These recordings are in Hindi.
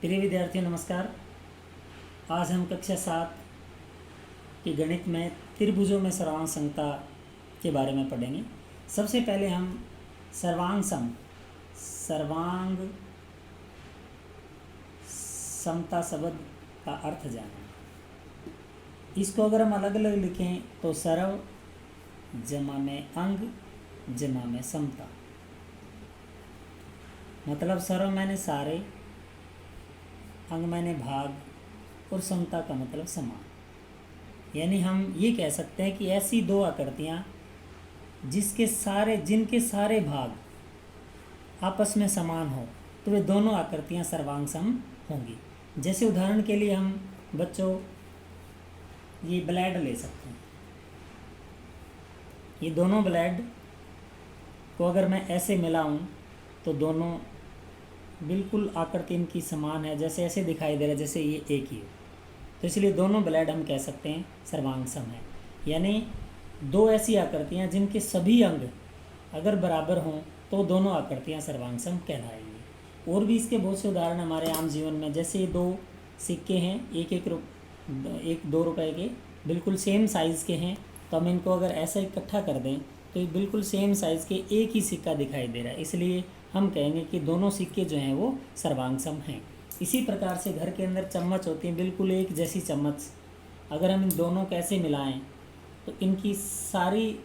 प्रिय विद्यार्थियों नमस्कार। आज हम कक्षा 7 की गणित में त्रिभुजों में सर्वांग समता के बारे में पढ़ेंगे। सबसे पहले हम सर्वांग समता शब्द का अर्थ जानेंगे। इसको अगर हम अलग अलग लिखें तो सर्व जमा में अंग जमा में समता, मतलब सर्व मैंने सारे, अंग मैंने भाग और समता का मतलब समान। यानी हम ये कह सकते हैं कि ऐसी दो आकृतियाँ जिनके सारे भाग आपस में समान हो तो वे दोनों आकृतियाँ सर्वांग सम होंगी। जैसे उदाहरण के लिए हम बच्चों ये ब्लेड ले सकते हैं। ये दोनों ब्लेड को अगर मैं ऐसे मिलाऊं तो दोनों बिल्कुल आकृति इनकी समान है, जैसे ऐसे दिखाई दे रहा है जैसे ये एक ही हो। तो इसलिए दोनों ब्लेड हम कह सकते हैं सर्वांग सम है। यानी दो ऐसी आकृतियाँ जिनके सभी अंग अगर बराबर हों तो दोनों आकृतियाँ सर्वांग सम कहलाएंगी। और भी इसके बहुत से उदाहरण हमारे आम जीवन में, जैसे ये दो सिक्के हैं, एक 2 रुपए के बिल्कुल सेम साइज़ के हैं, तो हम इनको अगर ऐसा इकट्ठा कर दें तो ये बिल्कुल सेम साइज़ के एक ही सिक्का दिखाई दे रहा है, इसलिए हम कहेंगे कि दोनों सिक्के जो हैं वो सर्वांग सम हैं। इसी प्रकार से घर के अंदर चम्मच होती हैं, बिल्कुल एक जैसी चम्मच, अगर हम इन दोनों कैसे मिलाएं तो इनकी सारी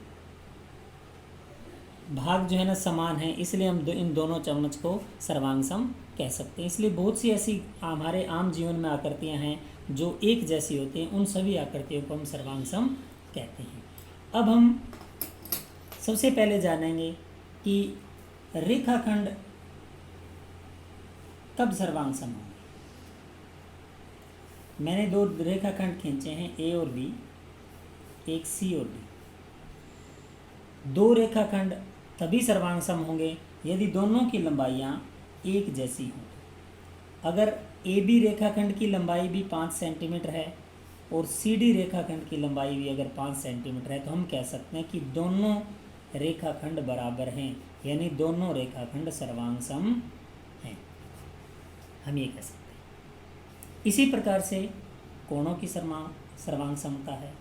भाग जो है ना समान है, इसलिए हम इन दोनों चम्मच को सर्वांग सम कह सकते हैं। इसलिए बहुत सी ऐसी हमारे आम जीवन में आकृतियां हैं जो एक जैसी होती हैं, उन सभी आकृतियों को हम सर्वांग सम कहते हैं। अब हम सबसे पहले जानेंगे कि रेखाखंड कब सर्वांग सम होंगे। मैंने दो रेखाखंड खींचे हैं, ए और बी, एक सी और डी। दो रेखाखंड तभी सर्वांग सम होंगे यदि दोनों की लंबाइयाँ एक जैसी हों। अगर ए बी रेखाखंड की लंबाई भी 5 सेंटीमीटर है और सी डी रेखाखंड की लंबाई भी अगर 5 सेंटीमीटर है तो हम कह सकते हैं कि दोनों रेखाखंड बराबर हैं, यानी दोनों रेखाखंड सर्वांग सम हैं, हम ये कह सकते हैं। इसी प्रकार से कोणों की सर्वांग समता है।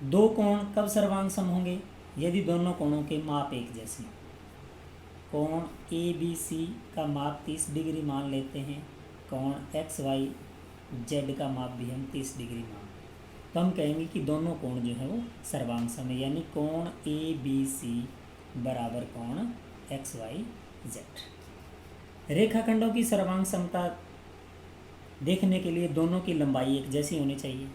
दो कोण कब सर्वांग सम होंगे? यदि दोनों कोणों के माप एक जैसे हों। कोण ए बी सी का माप 30 डिग्री मान लेते हैं, कोण एक्स वाई जेड का माप भी हम 30 डिग्री मान, तो हम कहेंगे कि दोनों कोण जो है वो सर्वांग सम है, यानी कोण ए बी सी बराबर कोण एक्स वाई जेड। रेखाखंडों की सर्वांग समता देखने के लिए दोनों की लंबाई एक जैसी होनी चाहिए।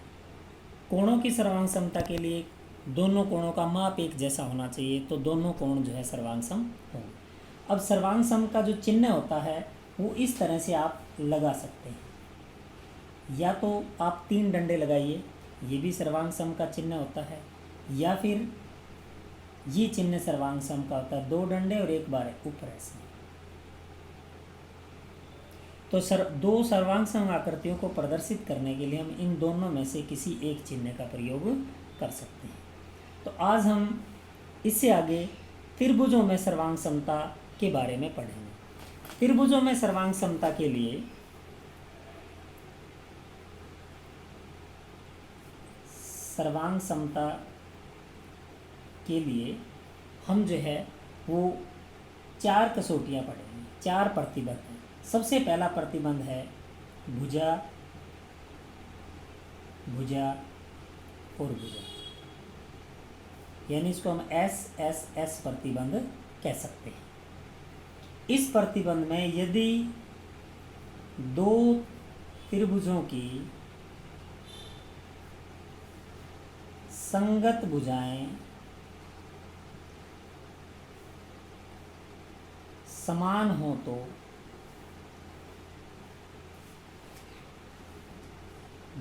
कोणों की सर्वांग समता के लिए दोनों कोणों का माप एक जैसा होना चाहिए, तो दोनों कोण जो है सर्वांग सम होंगे। अब सर्वांग सम का जो चिन्ह होता है वो इस तरह से आप लगा सकते हैं। या तो आप 3 डंडे लगाइए, ये भी सर्वांग सम का चिन्ह होता है, या फिर ये चिन्ह सर्वांग सम का होता है, 2 डंडे और एक बार ऊपर ऐसे। तो दो सर्वांग सम आकृतियों को प्रदर्शित करने के लिए हम इन दोनों में से किसी एक चिन्ह का प्रयोग कर सकते हैं। तो आज हम इससे आगे त्रिभुजों में सर्वांग समता के बारे में पढ़ेंगे। त्रिभुजों में सर्वांग समता के लिए हम जो है वो 4 कसौटियाँ पढ़ेंगे, 4 प्रतिबंध हैं। सबसे पहला प्रतिबंध है भुजा, भुजा और भुजा, यानी इसको हम एस प्रतिबंध कह सकते हैं। इस प्रतिबंध में यदि दो त्रिभुजों की संगत भुजाएं समान हो तो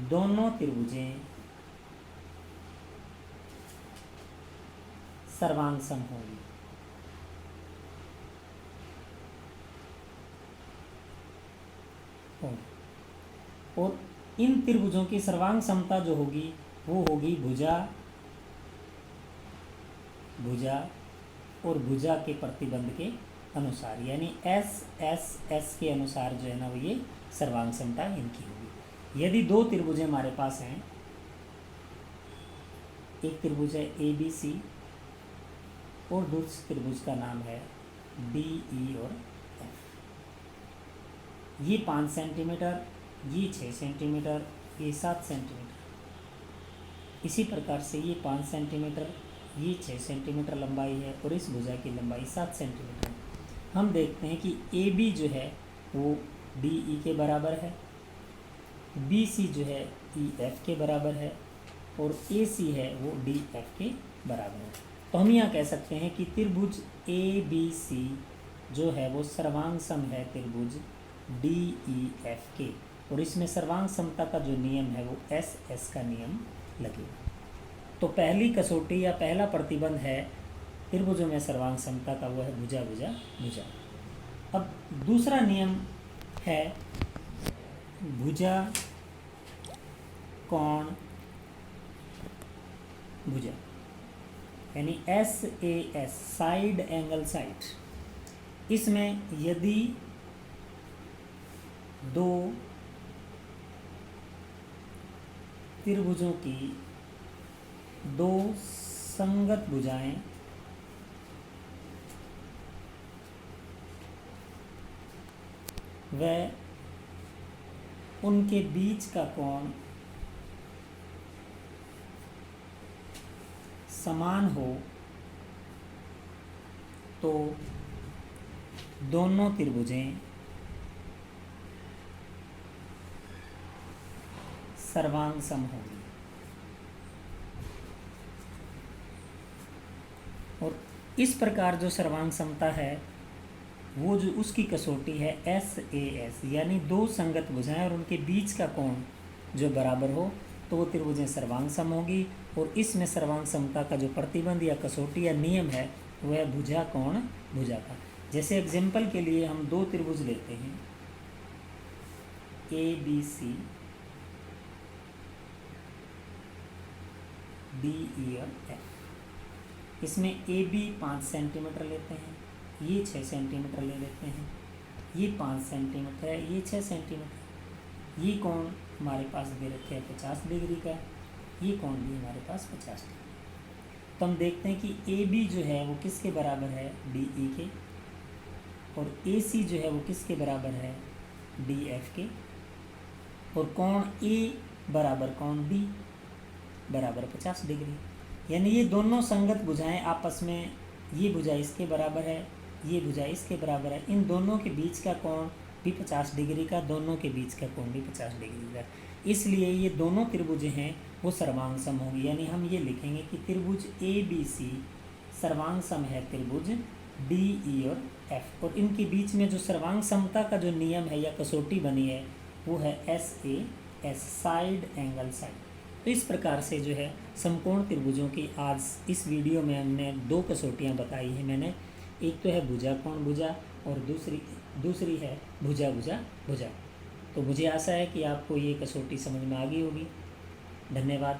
दोनों त्रिभुजें सर्वांग सम होंगी। और इन त्रिभुजों की सर्वांग समता जो होगी वो होगी भुजा, भुजा और भुजा के प्रतिबंध के अनुसार, यानी एस एस एस के अनुसार जो है ना वो ये सर्वांग समता इनकी होगी। यदि दो त्रिभुज हमारे पास हैं, एक त्रिभुज है ए बी सी और दूसरे त्रिभुज का नाम है डी ई और एफ, ये 5 सेंटीमीटर, ये 6 सेंटीमीटर, ये 7 सेंटीमीटर, इसी प्रकार से ये 5 सेंटीमीटर, ये 6 सेंटीमीटर लंबाई है और इस भुजा की लंबाई 7 सेंटीमीटर है। हम देखते हैं कि ए बी जो है वो डी ई के बराबर है, बी सी जो है ई एफ के बराबर है और ए सी है वो डी एफ के बराबर है। तो हम यहाँ कह सकते हैं कि त्रिभुज ए बी सी जो है वो सर्वांग सम है त्रिभुज डी ई एफ के, और इसमें सर्वांग समता का जो नियम है वो एस एस का नियम लगेगा। तो पहली कसौटी या पहला प्रतिबंध है त्रिभुजों में सर्वांग समता का, वो है भुजा भुजा भुजा। अब दूसरा नियम है भुजा कोण भुजा, यानी S A S, side angle side. इसमें यदि दो त्रिभुजों की दो संगत भुजाएं व उनके बीच का कोण समान हो तो दोनों त्रिभुजें सर्वांग सम होंगी। और इस प्रकार जो सर्वांग समता है वो जो उसकी कसौटी है एस ए एस, यानी दो संगत भुजाएं और उनके बीच का कोण जो बराबर हो तो वो त्रिभुजें सर्वांग सम होगी। और इसमें सर्वांग समता का जो प्रतिबंध या कसौटी या नियम है वह है भुजा कोण भुजा का। जैसे एग्जाम्पल के लिए हम दो त्रिभुज लेते हैं A B C D E और एफ। इसमें ए बी 5 सेंटीमीटर लेते हैं, ये 6 सेंटीमीटर ले लेते हैं, ये 5 सेंटीमीटर है, ये 6 सेंटीमीटर। ये कोण हमारे पास दे रखे हैं 50 डिग्री का, ये कोण भी हमारे पास 50 डिग्री। तो हम देखते हैं कि ए बी जो है वो किसके बराबर है, डी ई के, और ए सी जो है वो किसके बराबर है, डी एफ के, और कोण ए बराबर कोण बी बराबर 50 डिग्री। यानी ये दोनों संगत भुजाएं आपस में, ये भुजा इसके बराबर है, ये भुजा इसके बराबर है, इन दोनों के बीच का कोण भी 50 डिग्री का, दोनों के बीच का कोण भी 50 डिग्री का। इसलिए ये दोनों त्रिभुज हैं वो सर्वांग सम होंगी। यानी हम ये लिखेंगे कि त्रिभुज ए बी सी सर्वांग सम है त्रिभुज डी ई और एफ, और इनके बीच में जो सर्वांग समता का जो नियम है या कसौटी बनी है वो है S A S, side angle side. तो इस प्रकार से जो है समकोण त्रिभुजों की आज इस वीडियो में हमने दो कसौटियाँ बताई हैं मैंने। एक तो है भुजा कोण भुजा और दूसरी है भुजा भुजा भुजा। तो मुझे आशा है कि आपको ये कसौटी समझ में आ गई होगी। धन्यवाद।